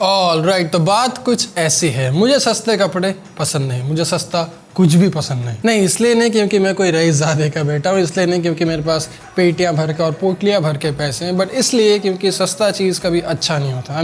All right, तो बात कुछ ऐसी है। मुझे सस्ते कपड़े पसंद नहीं, मुझे सस्ता कुछ भी पसंद नहीं। इसलिए नहीं क्योंकि मैं कोई रईसज़ादे का बेटा हूँ, इसलिए नहीं क्योंकि मेरे पास पेटियाँ भर के और पोटलियाँ भर के पैसे हैं, बट इसलिए क्योंकि सस्ता चीज़ कभी अच्छा नहीं होता।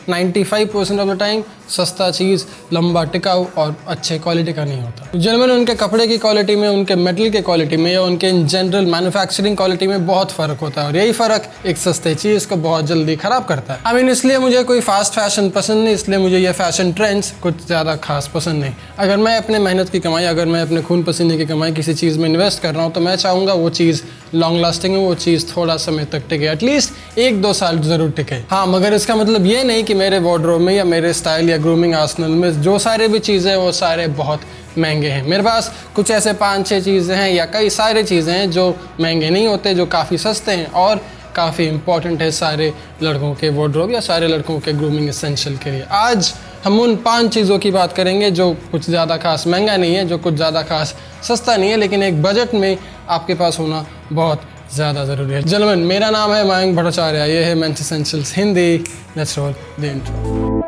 95% ऑफ द टाइम सस्ता चीज़ लंबा टिकाऊ और अच्छे क्वालिटी का नहीं होता। जनरल उनके कपड़े की क्वालिटी में, उनके मेटल के क्वालिटी में या उनके इन जनरल मैन्युफैक्चरिंग क्वालिटी में बहुत फ़र्क होता है, और यही फ़र्क एक सस्ते चीज़ को बहुत जल्दी ख़राब करता है। इसलिए मुझे कोई फास्ट फैशन पसंद नहीं, इसलिए मुझे ये फैशन ट्रेंड्स कुछ ज़्यादा खास पसंद नहीं। अगर मैं अपने मेहनत की कमाई, अगर मैं अपने खून पसीने की कमाई किसी चीज़ में इन्वेस्ट कर रहा हूँ, तो मैं चाहूँगा वो चीज़ लॉन्ग लास्टिंग हो, वो चीज़ थोड़ा समय तक टिके, एटलीस्ट 1-2 साल ज़रूर टिके। हाँ, मगर इसका मतलब ये नहीं कि मेरे वार्डरोब में या मेरे स्टाइल या ग्रूमिंग आर्सेनल में जो सारे भी चीज़ें वो सारे बहुत महंगे हैं। मेरे पास कुछ ऐसे 5-6 चीज़ें हैं या कई सारे चीज़ें हैं जो महंगे नहीं होते, जो काफ़ी सस्ते हैं और काफ़ी इंपॉर्टेंट है सारे लड़कों के वार्डरोब या सारे लड़कों के ग्रूमिंग एसेंशियल के लिए। आज हम उन 5 चीज़ों की बात करेंगे जो कुछ ज़्यादा खास महंगा नहीं है, जो कुछ ज़्यादा खास सस्ता नहीं है, लेकिन एक बजट में आपके पास होना बहुत ज़्यादा ज़रूरी है। जनरल मेरा नाम है मयंक भट्टाचार्य, ये है men's essentials Hindi. Let's roll the intro.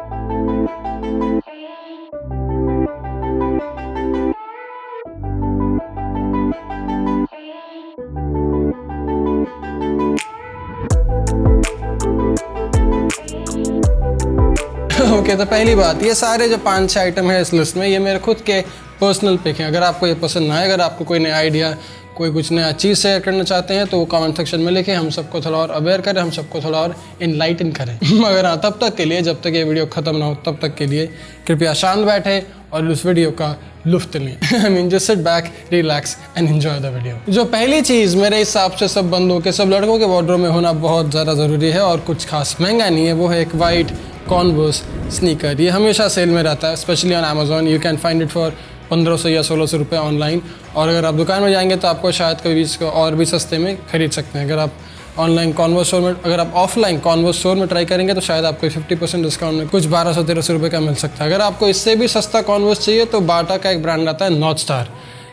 Okay, तो पहली बात, ये सारे जो 5-6 आइटम है इस लिस्ट में, ये मेरे खुद के पर्सनल पिक हैं। अगर आपको ये पसंद ना आए, अगर आपको कोई नया आइडिया, कोई कुछ नया चीज़ शेयर करना चाहते हैं, तो वो कमेंट सेक्शन में लिखें, हम सबको थोड़ा और अवेयर करें, हम सबको थोड़ा और इनलाइटन करें। मगर हाँ, तब तक के लिए, जब तक ये वीडियो ख़त्म ना हो, तब तक के लिए कृपया शांत बैठे और उस वीडियो का लुफ्त लें। Just sit back, relax and enjoy the video. जो पहली चीज़ मेरे हिसाब से सब बंदों के, सब लड़कों के वार्डरोब में होना बहुत ज़्यादा ज़रूरी है और कुछ खास महंगा नहीं है, वो है एक वाइट कॉन्वर्स स्नीकर। ये हमेशा सेल में रहता है, specially on Amazon. You can find it for 1500 या 1600 रुपये ऑनलाइन, और अगर आप दुकान में जाएंगे तो आपको शायद कभी भी इसको और भी सस्ते में खरीद सकते हैं। अगर आप ऑनलाइन कॉन्वर्स स्टोर में, अगर आप ऑफलाइन कॉन्वर्स स्टोर में ट्राई करेंगे तो शायद आपको 50% डिस्काउंट में कुछ 1200-1300 रुपये का मिल सकता है। अगर आपको इससे भी सस्ता कॉन्वर्स चाहिए तो बाटा का एक ब्रांड आता है north star.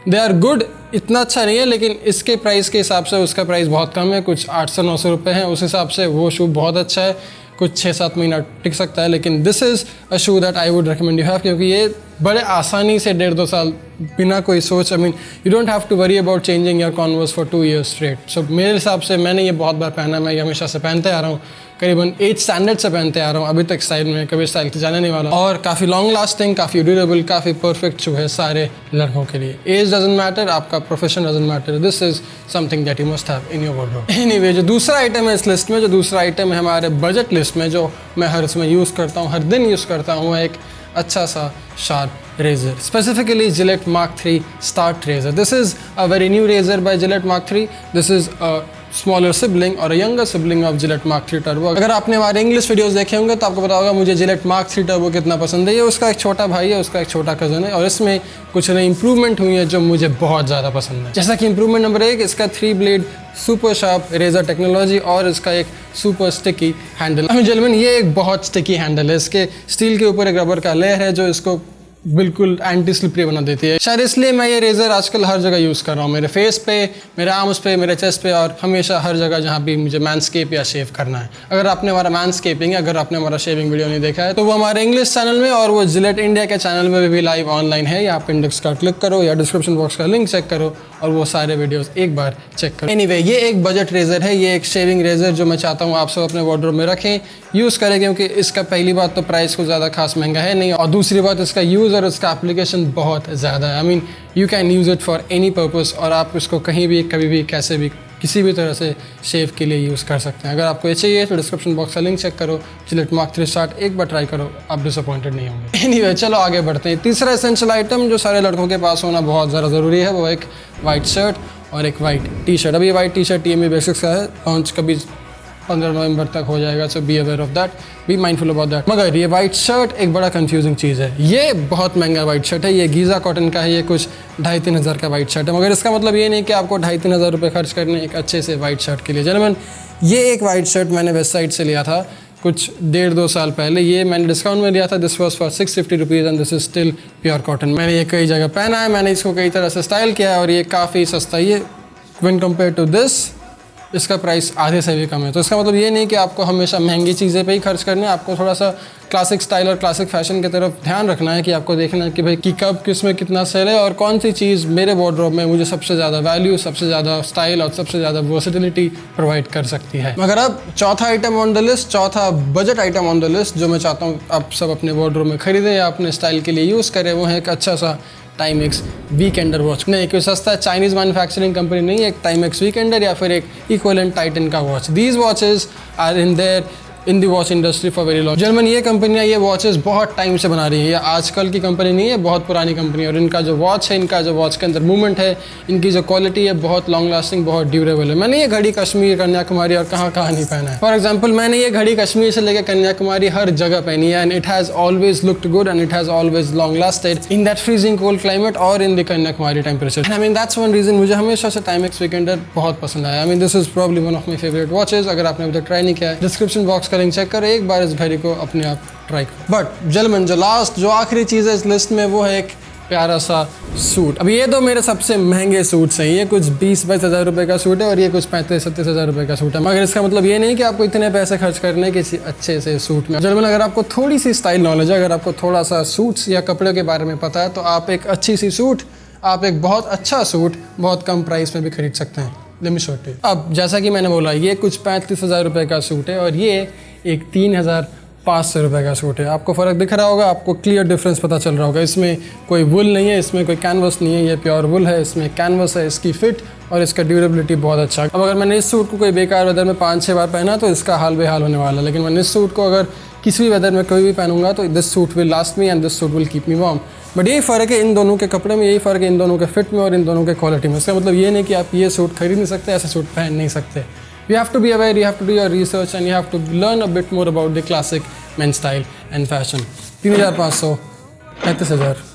They are good, इतना अच्छा नहीं है, लेकिन इसके प्राइस के हिसाब से उसका प्राइस बहुत कम है, कुछ 800-900 रुपये हैं। उस हिसाब से वो शू बहुत अच्छा है, कुछ 6-7 महीना टिक सकता है। लेकिन this is a shoe that I would recommend you have, क्योंकि ये बड़े आसानी से 1.5-2 साल बिना कोई सोच, you don't have to worry about changing your converse for 2 years straight. So मेरे हिसाब से मैंने ये बहुत बार पहना, मैं ये हमेशा से पहनते आ रहा हूँ, करीबन 8 स्टैंडर्ड से पहनते आ रहा हूँ अभी तक स्टाइल में, कभी स्टाइल से जाने नहीं वाला, और काफ़ी लॉन्ग लास्टिंग, काफ़ी ड्यूरेबल, काफ़ी परफेक्ट शू है सारे लड़कों के लिए। एज डजंट मैटर, आपका profession doesn't matter, this is something that you must have in your wardrobe. Anyway, जो दूसरा आइटम है इस लिस्ट में, जो दूसरा आइटम है हमारे बजट लिस्ट में, जो मैं हर इसमें यूज़ करता हूँ, हर दिन यूज़ करता हूँ, वो एक अच्छा सा sharp razor, specifically Gillette Mark 3 Start Razor. This is a very new razor by Gillette Mark 3. This is a smaller sibling or a younger sibling of Gillette Mark 3 Turbo. अगर आपने हमारे इंग्लिश वीडियोस देखे होंगे तो आपको पता होगा मुझे Gillette Mark 3 Turbo कितना पसंद है। ये उसका एक छोटा भाई है, उसका एक छोटा कज़न है, और इसमें कुछ नई इंप्रूवमेंट हुई है जो मुझे बहुत ज़्यादा पसंद है। जैसा कि इंप्रूवमेंट नंबर 1, इसका 3 blade super sharp razor technology और इसका एक सुपर स्टिकी हैंडल। जेंटलमैन, ये एक बहुत स्टिकी हैंडल है। इसके स्टील के ऊपर एक रबर का लेयर है जो इसको बिल्कुल एंटी स्लिपरी बना देती है। शायद इसलिए मैं ये रेज़र आजकल हर जगह यूज़ कर रहा हूँ, मेरे फेस पे, मेरे आर्म्स पे, मेरे चेस्ट पे, और हमेशा हर जगह जहाँ भी मुझे मैनस्केप या शेव करना है। अगर आपने हमारा मैनस्केपिंग, अगर आपने हमारा शेविंग वीडियो नहीं देखा है तो वो हमारे इंग्लिश चैनल में और वो जिलेट इंडिया के चैनल में भी लाइव ऑनलाइन है। या आप इंडेक्स का क्लिक करो या डिस्क्रिप्शन बॉक्स का लिंक चेक करो और वो सारे वीडियोस एक बार चेक करो। एनीवे, ये एक बजट रेज़र है, ये एक शेविंग रेज़र जो मैं चाहता हूँ आप सब अपने वार्डरोब में रखें, यूज़ करें, क्योंकि इसका पहली बात तो प्राइस को ज़्यादा खास महंगा है नहीं, और दूसरी बात इसका यूज़ और इसका एप्लीकेशन बहुत ज़्यादा है। You can use it for any purpose, और आप इसको कहीं भी, कभी भी, कैसे भी, किसी भी तरह से शेव के लिए यूज़ कर सकते हैं। अगर आपको ये चाहिए तो डिस्क्रिप्शन बॉक्स का लिंक चेक करो, Gillette Mark 3 Start एक बार ट्राई करो, आप डिसअपॉइंटेड नहीं होंगे। एनीवे, चलो आगे बढ़ते हैं। तीसरा एसेंशियल आइटम जो सारे लड़कों के पास होना बहुत ज़्यादा ज़रूरी है, वो एक वाइट शर्ट और एक वाइट टी शर्ट। अभी white T shirt TME basics का है, लॉन्च कभी 15 नवंबर तक हो जाएगा, so be aware of that, be mindful about that. मगर ये वाइट शर्ट एक बड़ा कंफ्यूजिंग चीज़ है। ये बहुत महंगा वाइट शर्ट है, ये गीज़ा कॉटन का है, ये कुछ 2500-3000 हज़ार का वाइट शर्ट है। मगर इसका मतलब ये नहीं कि आपको 2500-3000 हज़ार रुपये खर्च करने एक अच्छे से वाइट शर्ट के लिए। जेंटलमैन, ये एक वाइट शर्ट मैंने वेबसाइट से लिया था कुछ 1.5-2 साल पहले। ये मैंने डिस्काउंट में लिया था, this was for 650 rupees and this is still pure cotton. मैंने ये कई जगह पहना है, मैंने इसको कई तरह से स्टाइल किया है और ये काफ़ी सस्ता है। ये व्हेन कंपेयर टू दिस इसका प्राइस आधे से भी कम है। तो इसका मतलब ये नहीं कि आपको हमेशा महंगी चीज़ें पे ही खर्च करना है, आपको थोड़ा सा क्लासिक स्टाइल और क्लासिक फैशन की तरफ ध्यान रखना है कि आपको देखना है कि भाई कि कब किस में कितना सेल है और कौन सी चीज़ मेरे वार्डरोब में मुझे सबसे ज़्यादा वैल्यू, सबसे ज़्यादा स्टाइल और सबसे ज़्यादा वर्सेटिलिटी प्रोवाइड कर सकती है। मगर अब चौथा आइटम ऑन द लिस्ट, चौथा budget item on the list जो मैं चाहता हूँ आप सब अपने वार्डरोब में खरीदें या अपने स्टाइल के लिए यूज़ करें, वो है एक अच्छा सा टाइमेक्स वीकेंडर वॉच। नहीं, कोई सस्ता चाइनीज़ मैन्युफैक्चरिंग कंपनी नहीं है, एक टाइमेक्स वीकेंडर या फिर एक इक्विवेलेंट टाइटन का watch. These watches are in the watch industry for very long. German ये कंपनियाँ ये वॉचेस बहुत टाइम से बना रही है, ये आजकल की कंपनी नहीं है, बहुत पुरानी कंपनी है। और इनका जो वॉच है, इनका जो वॉच के अंदर मूवमेंट है, इनकी जो क्वालिटी है, बहुत लॉन्ग लास्टिंग, बहुत ड्यूरेबल है। मैंने ये घड़ी कश्मीर, कन्याकुमारी और कहाँ नहीं पहना है। फॉर एग्जाम्पल मैंने ये घड़ी कश्मीर से लेकर कन्याकुमारी हर जगह पहनी है, and it has always looked good and it has always long lasted in that freezing cold climate और in the Kanyakumari temperature. I mean that's one reason मुझे हमेशा से टाइमेक्स वीकेंडर बहुत पसंद आया। I mean this is probably one of my favourite watches. अगर आपने अभी तक ट्राई नहीं किया है, डिस्क्रिप्शन बॉक्स का लिंक चेक करें, एक बार इस घड़ी को अपने आप ट्राई करो। बट जलमन जो आखिरी चीज़ है इस लिस्ट में, वो है एक प्यारा सा सूट। अब ये तो मेरे सबसे महंगे सूट्स हैं, ये कुछ 20-22 हज़ार रुपये का सूट है और ये कुछ 35-37 हज़ार रुपये का सूट है। मगर इसका मतलब ये नहीं कि आपको इतने पैसे खर्च करने किसी अच्छे से सूट में। जर्मन अगर आपको थोड़ी सी स्टाइल नॉलेज है, अगर आपको थोड़ा सा सूट्स या कपड़े के बारे में पता है, तो आप एक अच्छी सी सूट, आप एक बहुत अच्छा सूट बहुत कम प्राइस में भी खरीद सकते हैं। Let me show it. अब जैसा कि मैंने बोला, ये कुछ 35 हज़ार रुपये का सूट है और ये एक 3,500 रुपये का सूट है। आपको फ़र्क दिख रहा होगा, आपको क्लियर डिफरेंस पता चल रहा होगा। इसमें कोई वुल नहीं है, इसमें कोई कैनवस नहीं है, ये प्योर वुल है, इसमें कैनवस है, इसकी फिट और इसका ड्यूरेबिलिटी बहुत अच्छा है। अब अगर मैंने इस सूट को कोई बेकार वेदर में 5-6 बार पहना तो इसका हाल बेहाल होने वाला है, लेकिन मैंने इस सूट को अगर किसी भी वेदर में कोई भी पहनूंगा तो this suit will last me and this suit will keep me warm. But यही फ़र्क है इन दोनों के कपड़े में, यही फ़र्क है इन दोनों के फिट में और इन दोनों के क्वालिटी में। इसका मतलब ये नहीं कि आप ये सूट खरीद नहीं सकते, ऐसे सूट पहन नहीं सकते। You have to be aware, you have to do your research and you have to learn a bit more about the classic men's style and fashion. 3,500, 35,000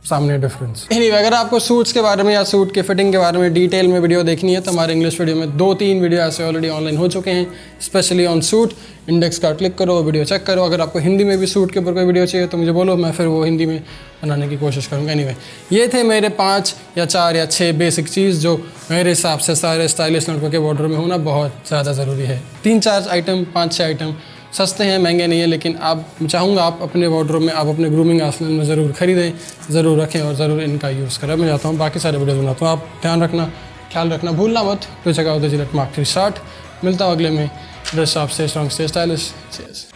सामने डिफरेंस। Anyway, अगर आपको सूट्स के बारे में या सूट के फिटिंग के बारे में डिटेल में वीडियो देखनी है तो हमारे इंग्लिश वीडियो में 2-3 वीडियो ऐसे ऑलरेडी ऑनलाइन हो चुके हैं, स्पेशली ऑन सूट। इंडेक्स का क्लिक करो, वो वीडियो चेक करो। अगर आपको हिंदी में भी सूट के ऊपर कोई वीडियो चाहिए तो मुझे बोलो, मैं फिर वो हिंदी में बनाने की कोशिश करूँगा। एनीवे, ये थे मेरे 5 या 4 या 6 बेसिक चीज़ जो मेरे हिसाब से सारे स्टाइलिश लड़कों के वार्डरोब में होना बहुत ज़्यादा ज़रूरी है। 3-4 आइटम, 5-6 आइटम सस्ते हैं, महंगे नहीं है, लेकिन आप चाहूँगा आप अपने वार्डरोब में, आप अपने ग्रूमिंग आर्सेनल में ज़रूर खरीदें, ज़रूर रखें और ज़रूर इनका यूज़ करें। मैं चाहता हूँ बाकी सारे वीडियो बनाता हूँ, आप ध्यान रखना, ख्याल रखना, भूलना मत। तो check out the Gillette Mark 3 shot. मिलता हूँ अगले में। Dress shop, stay strong, stay stylish. Cheers.